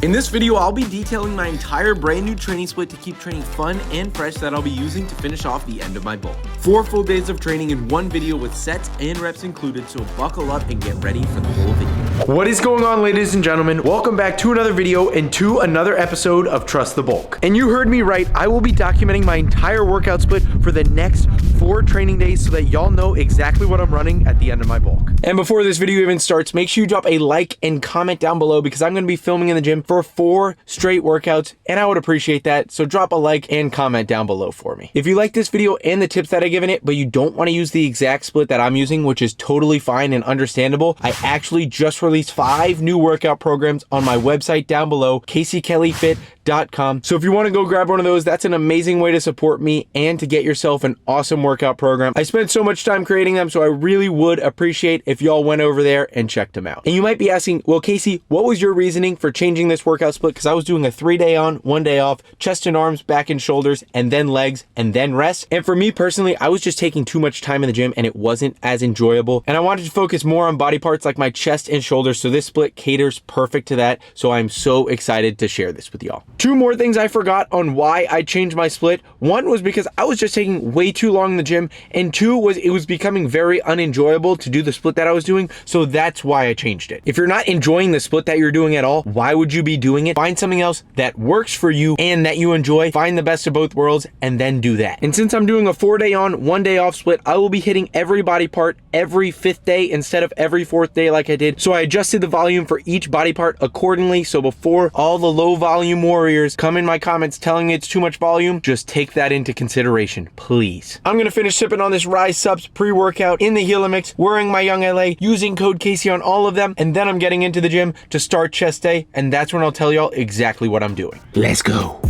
In this video, I'll be detailing my entire brand new training split to keep training fun and fresh that I'll be using to finish off the end of my bulk. 4 full days of training in one video with sets and reps included, so buckle up and get ready for the whole video. What is going on, ladies and gentlemen? Welcome back to another video and to another episode of Trust the Bulk. And you heard me right, I will be documenting my entire workout split for the next 4 training days so that y'all know exactly what I'm running at the end of my bulk. And before this video even starts, make sure you drop a like and comment down below because I'm going to be filming in the gym for 4 straight workouts and I would appreciate that. So drop a like and comment down below for me. If you like this video and the tips that I given it, but you don't want to use the exact split that I'm using, which is totally fine and understandable, I actually just released 5 new workout programs on my website down below, CaseyKellyFit.com. So if you want to go grab one of those, that's an amazing way to support me and to get yourself an awesome workout program. I spent so much time creating them, so I really would appreciate if y'all went over there and checked them out. And you might be asking, well, Casey, what was your reasoning for changing this workout split? Because I was doing a 3-day on, 1 day off, chest and arms, back and shoulders, and then legs, and then rest. And for me personally, I was just taking too much time in the gym and it wasn't as enjoyable. And I wanted to focus more on body parts like my chest and shoulders, so this split caters perfect to that. So I'm so excited to share this with y'all. 2 more things I forgot on why I changed my split. 1 was because I was just taking way too long in the gym, and 2 was it was becoming very unenjoyable to do the split that I was doing, so that's why I changed it. If you're not enjoying the split that you're doing at all, why would you be doing it? Find something else that works for you and that you enjoy. Find the best of both worlds and then do that. And since I'm doing a 4-day on, 1 day off split, I will be hitting every body part every 5th day instead of every 4th day like I did. So I adjusted the volume for each body part accordingly. So before all the low volume warriors come in my comments telling me it's too much volume, just take that into consideration, please. I'm gonna finish sipping on this Rise Subs pre-workout in the Helix, wearing my Young LA, using code Casey on all of them, and then I'm getting into the gym to start chest day, and that's when I'll tell y'all exactly what I'm doing. Let's go.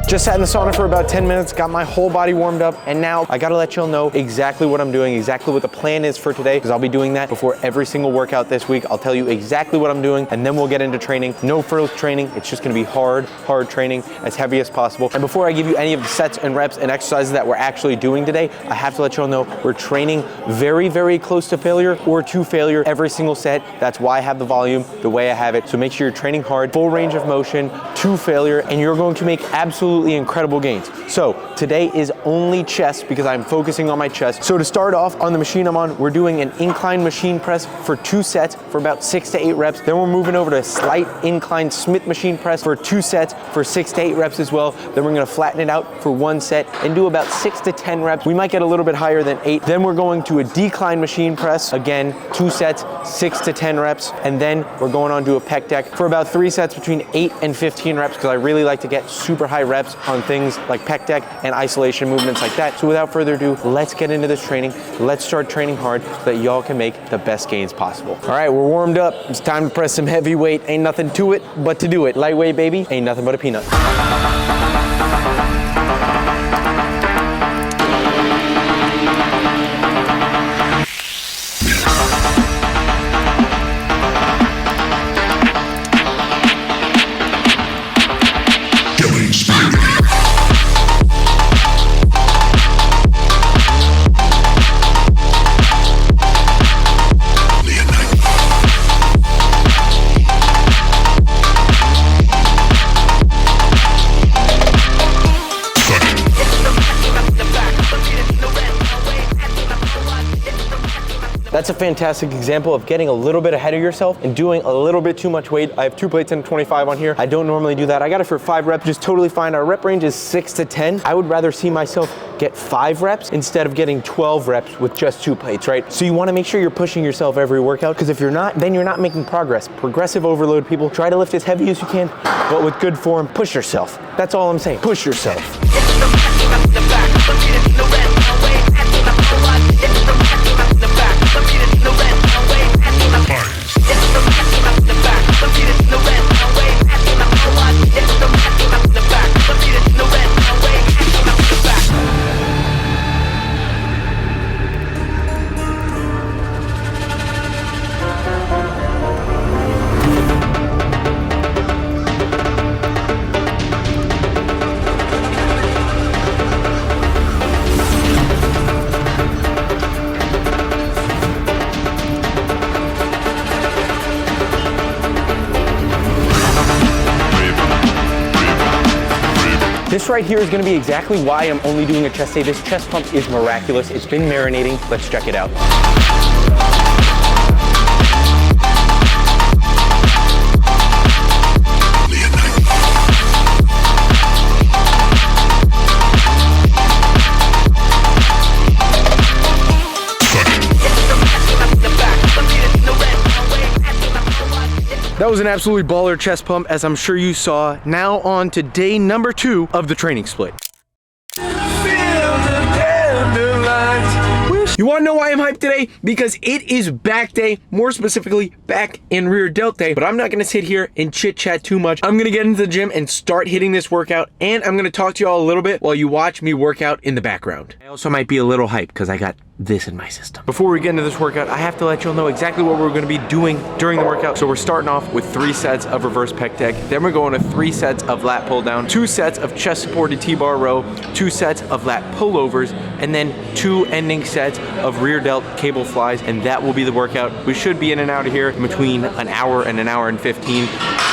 Just sat in the sauna for about 10 minutes, got my whole body warmed up, and now I gotta let y'all know exactly what I'm doing, exactly what the plan is for today, because I'll be doing that before every single workout this week. I'll tell you exactly what I'm doing, and then we'll get into training. No frills training, it's just gonna be hard training, as heavy as possible. And before I give you any of the sets and reps and exercises that we're actually doing today, I have to let y'all know we're training very, very close to failure or to failure every single set. That's why I have the volume the way I have it. So make sure you're training hard, full range of motion to failure, and you're going to make absolutely incredible gains. So today is only chest because I'm focusing on my chest. So to start off on the machine I'm on, we're doing an incline machine press for 2 sets for about 6 to 8 reps. Then we're moving over to a slight incline Smith machine press for 2 sets for 6 to 8 reps as well. Then we're gonna flatten it out for 1 set and do about 6 to 10 reps. We might get a little bit higher than 8. Then we're going to a decline machine press, again, 2 sets, 6 to 10 reps. And then we're going on to a pec deck for about 3 sets between 8 and 15 reps because I really like to get super high reps on things like pec deck and isolation movements like that. So without further ado, let's get into this training. Let's start training hard so that y'all can make the best gains possible. All right, we're warmed up. It's time to press some heavy weight. Ain't nothing to it but to do it. Lightweight, baby. Ain't nothing but a peanut. That's a fantastic example of getting a little bit ahead of yourself and doing a little bit too much weight. I have 2 plates and a 25 on here. I don't normally do that. I got it for 5 reps, just totally fine. Our rep range is 6 to 10. I would rather see myself get 5 reps instead of getting 12 reps with just 2 plates, right? So you wanna make sure you're pushing yourself every workout, because if you're not, then you're not making progress. Progressive overload, people. Try to lift as heavy as you can, but with good form, push yourself. That's all I'm saying, push yourself. This right here is gonna be exactly why I'm only doing a chest day. This chest pump is miraculous. It's been marinating. Let's check it out. That was an absolutely baller chest pump, as I'm sure you saw. Now on to day number 2 of the training split. You wanna know why I'm hyped today? Because it is back day, more specifically back and rear delt day, but I'm not gonna sit here and chit chat too much. I'm gonna get into the gym and start hitting this workout, and I'm gonna talk to y'all a little bit while you watch me work out in the background. I also might be a little hyped because I got this in my system. Before we get into this workout, I have to let y'all know exactly what we're gonna be doing during the workout. So we're starting off with 3 sets of reverse pec deck, then we're going to 3 sets of lat pull down, 2 sets of chest supported T-bar row, 2 sets of lat pullovers, and then 2 ending sets of rear delt cable flies, and that will be the workout. We should be in and out of here in between an hour and an hour and 15.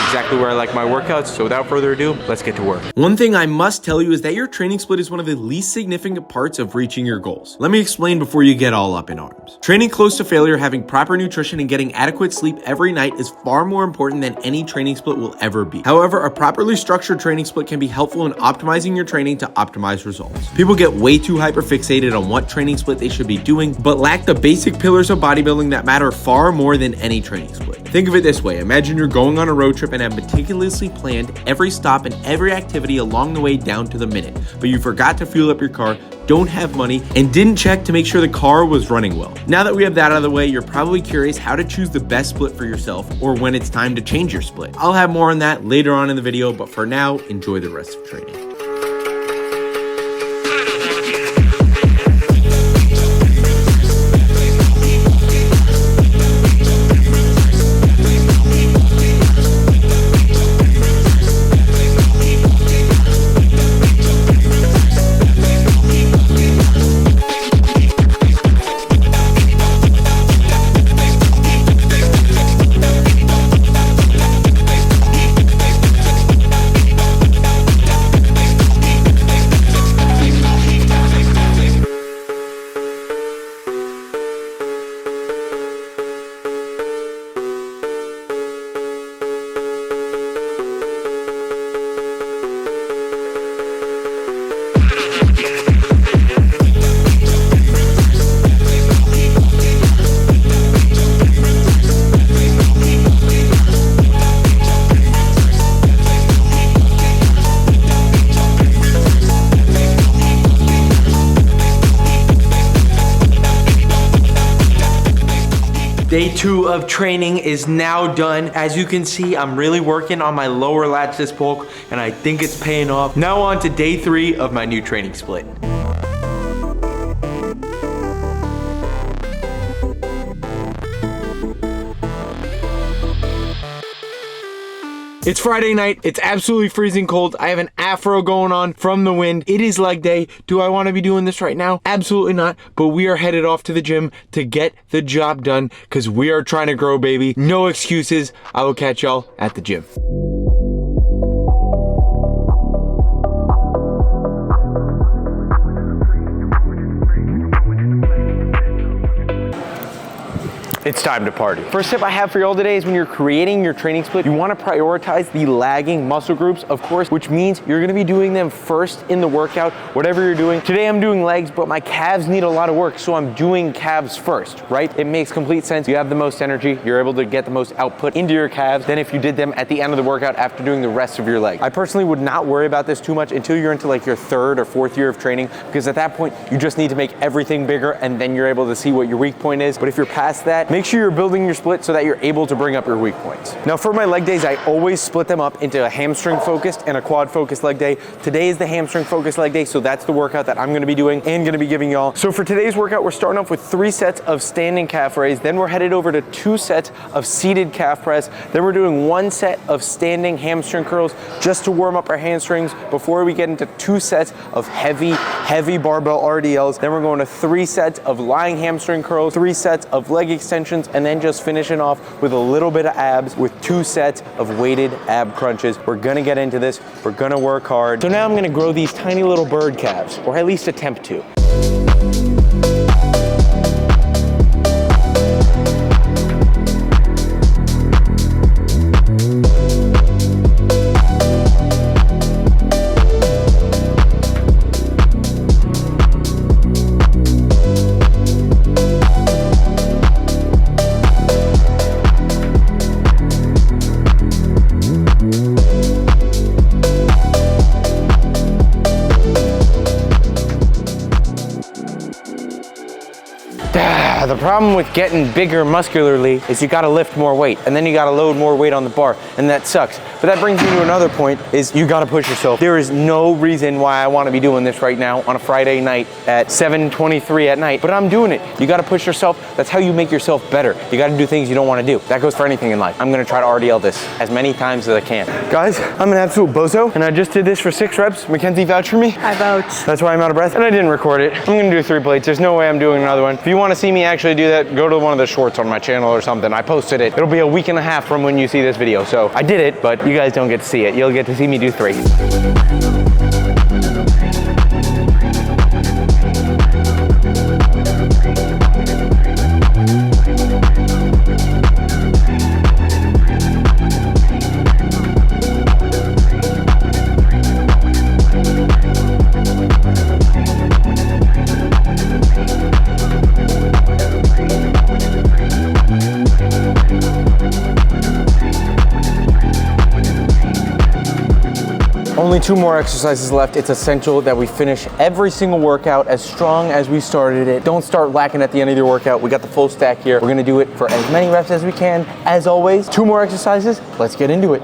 Exactly where I like my workouts. So without further ado, let's get to work. One thing I must tell you is that your training split is one of the least significant parts of reaching your goals. Let me explain before you get all up in arms. Training close to failure, having proper nutrition, and getting adequate sleep every night is far more important than any training split will ever be. However, a properly structured training split can be helpful in optimizing your training to optimize results. People get way too hyper-fixated on what training split they should be doing, but lack the basic pillars of bodybuilding that matter far more than any training split. Think of it this way. Imagine you're going on a road trip and have meticulously planned every stop and every activity along the way down to the minute, but you forgot to fuel up your car, don't have money, and didn't check to make sure the car was running well. Now that we have that out of the way, you're probably curious how to choose the best split for yourself or when it's time to change your split. I'll have more on that later on in the video, but for now, enjoy the rest of training. Day 2 of training is now done. As you can see, I'm really working on my lower lats this bulk, and I think it's paying off. Now on to day 3 of my new training split. It's Friday night, it's absolutely freezing cold. I have an afro going on from the wind. It is leg day. Do I want to be doing this right now? Absolutely not, but we are headed off to the gym to get the job done because we are trying to grow, baby. No excuses. I will catch y'all at the gym. It's time to party. First tip I have for y'all today is when you're creating your training split, you want to prioritize the lagging muscle groups, of course, which means you're going to be doing them first in the workout, whatever you're doing. Today I'm doing legs, but my calves need a lot of work, so I'm doing calves first, right? It makes complete sense. You have the most energy, you're able to get the most output into your calves than if you did them at the end of the workout after doing the rest of your leg. I personally would not worry about this too much until you're into like your 3rd or 4th year of training, because at that point, you just need to make everything bigger and then you're able to see what your weak point is. But if you're past that, make sure you're building your split so that you're able to bring up your weak points. Now for my leg days, I always split them up into a hamstring focused and a quad focused leg day. Today is the hamstring focused leg day, so that's the workout that I'm gonna be doing and gonna be giving y'all. So for today's workout, we're starting off with 3 sets of standing calf raise, then we're headed over to 2 sets of seated calf press, then we're doing 1 set of standing hamstring curls just to warm up our hamstrings before we get into 2 sets of heavy barbell RDLs. Then we're going to 3 sets of lying hamstring curls, 3 sets of leg extension extensions, and then just finishing off with a little bit of abs with 2 sets of weighted ab crunches. We're gonna get into this. We're gonna work hard. So now I'm gonna grow these tiny little bird calves, or at least attempt to. The problem with getting bigger muscularly is you gotta lift more weight, and then you gotta load more weight on the bar, and that sucks. But that brings me to another point, is you gotta push yourself. There is no reason why I wanna be doing this right now on a Friday night at 7:23 at night, but I'm doing it. You gotta push yourself. That's how you make yourself better. You gotta do things you don't wanna do. That goes for anything in life. I'm gonna try to RDL this as many times as I can. Guys, I'm an absolute bozo, and I just did this for 6 reps. Mackenzie vouched for me. I vouch. That's why I'm out of breath, and I didn't record it. I'm gonna do 3 plates. There's no way I'm doing another one. If you wanna see me actually do that, go to one of the shorts on my channel or something. I posted it. It'll be a week and a half from when you see this video. So I did it, but you guys don't get to see it. You'll get to see me do 3. Only 2 more exercises left. It's essential that we finish every single workout as strong as we started it. Don't start lacking at the end of your workout. We got the full stack here. We're gonna do it for as many reps as we can. As always, 2 more exercises. Let's get into it.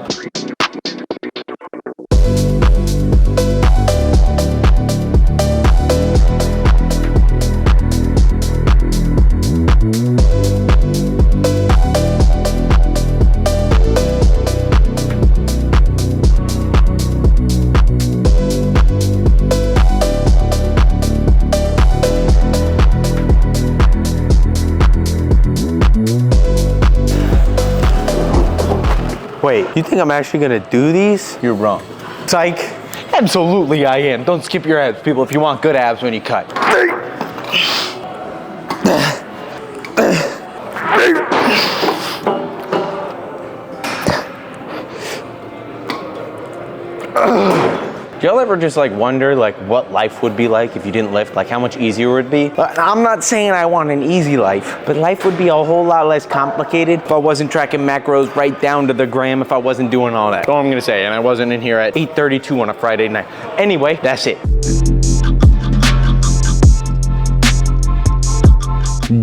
Wait, you think I'm actually gonna do these? You're wrong. Psych. Absolutely I am. Don't skip your abs, people, if you want good abs when you cut. Y'all ever just like wonder like what life would be like if you didn't lift, like how much easier it would be? I'm not saying I want an easy life, but life would be a whole lot less complicated if I wasn't tracking macros right down to the gram, if I wasn't doing all that. That's all I'm gonna say, and I wasn't in here at 8:32 on a Friday night. Anyway, that's it.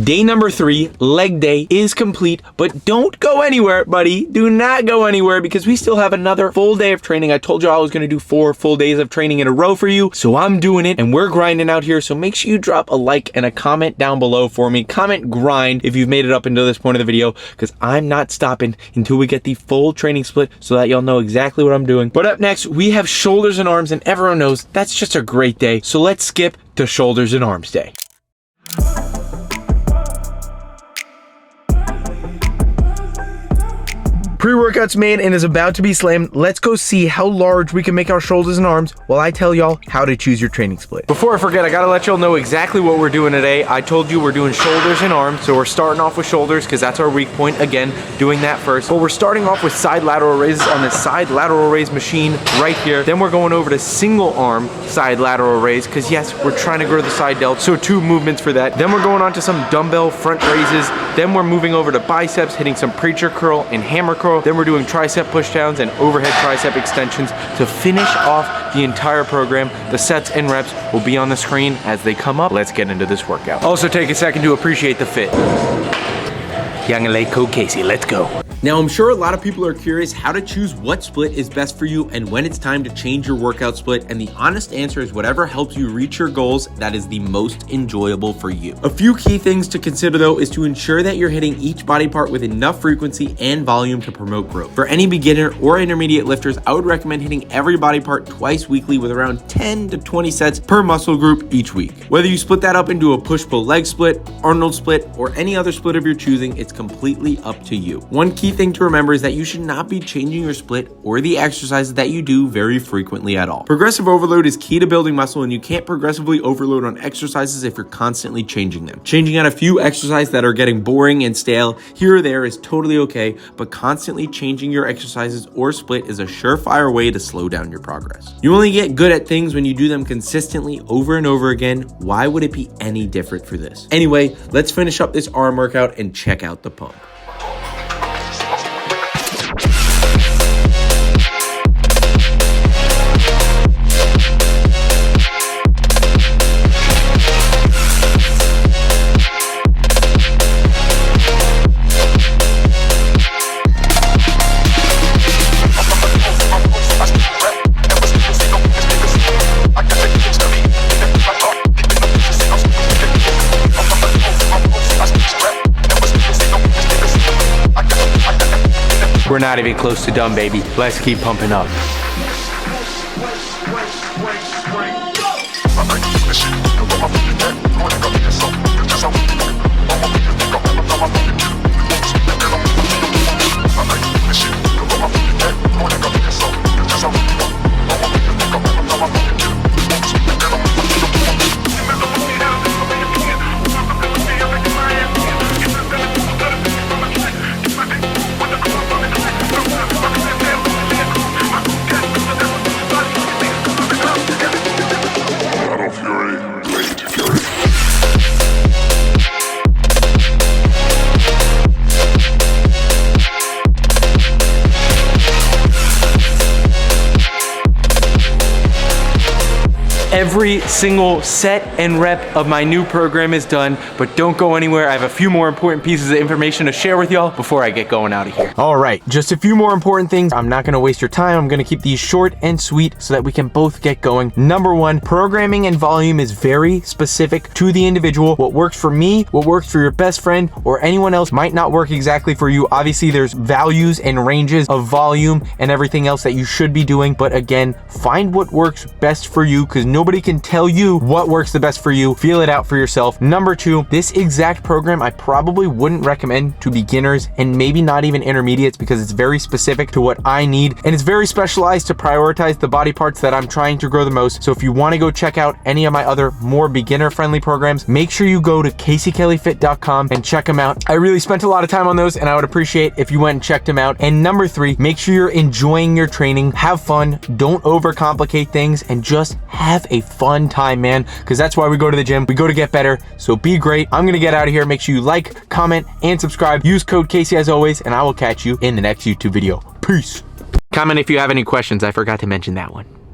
Day number 3, leg day, is complete, but don't go anywhere, buddy. Do not go anywhere because we still have another full day of training. I told you I was gonna do 4 full days of training in a row for you, so I'm doing it and we're grinding out here. So make sure you drop a like and a comment down below for me. Comment grind if you've made it up until this point of the video, because I'm not stopping until we get the full training split so that y'all know exactly what I'm doing. But up next, we have shoulders and arms, and everyone knows that's just a great day. So let's skip to shoulders and arms day. Pre-workout's made and is about to be slammed. Let's go see how large we can make our shoulders and arms while I tell y'all how to choose your training split. Before I forget, I gotta let y'all know exactly what we're doing today. I told you we're doing shoulders and arms, so we're starting off with shoulders because that's our weak point. Again, doing that first. But we're starting off with side lateral raises on the side lateral raise machine right here. Then we're going over to single arm side lateral raise because yes, we're trying to grow the side delt, so 2 movements for that. Then we're going on to some dumbbell front raises. Then we're moving over to biceps, hitting some preacher curl and hammer curl. Then we're doing tricep pushdowns and overhead tricep extensions to finish off the entire program. The sets and reps will be on the screen as they come up. Let's get into this workout. Also take a second to appreciate the fit. Young LA Code Casey, let's go. Now, I'm sure a lot of people are curious how to choose what split is best for you and when it's time to change your workout split, and the honest answer is whatever helps you reach your goals that is the most enjoyable for you. A few key things to consider though is to ensure that you're hitting each body part with enough frequency and volume to promote growth. For any beginner or intermediate lifters, I would recommend hitting every body part twice weekly with around 10 to 20 sets per muscle group each week. Whether you split that up into a push-pull leg split, Arnold split, or any other split of your choosing, it's completely up to you. One key thing to remember is that you should not be changing your split or the exercises that you do very frequently at all. Progressive overload is key to building muscle, and you can't progressively overload on exercises if you're constantly changing them. Changing out a few exercises that are getting boring and stale here or there is totally okay, but constantly changing your exercises or split is a surefire way to slow down your progress. You only get good at things when you do them consistently over and over again. Why would it be any different for this? Anyway, let's finish up this arm workout and check out the pump. We're not even close to done, baby. Let's keep pumping up. Every single set and rep of my new program is done, but don't go anywhere. I have a few more important pieces of information to share with y'all before I get going out of here. All right, just a few more important things. I'm not gonna waste your time. I'm gonna keep these short and sweet so that we can both get going. Number one, programming and volume is very specific to the individual. What works for me, what works for your best friend, or anyone else might not work exactly for you. Obviously, there's values and ranges of volume and everything else that you should be doing, but again, find what works best for you, because nobody can tell you what works the best for you. Feel it out for yourself. Number two, this exact program I probably wouldn't recommend to beginners and maybe not even intermediates, because it's very specific to what I need and it's very specialized to prioritize the body parts that I'm trying to grow the most. So if you want to go check out any of my other more beginner friendly programs, make sure you go to CaseyKellyFit.com and check them out. I really spent a lot of time on those and I would appreciate if you went and checked them out. And number three, make sure you're enjoying your training, have fun, don't overcomplicate things, and just have a fun time, man, because that's why we go to the gym. We go to get better. So be great. I'm gonna get out of here. Make sure you like, comment, and subscribe. Use code Casey as always, and I will catch you in the next YouTube video. Peace. Comment if you have any questions. I forgot to mention that one.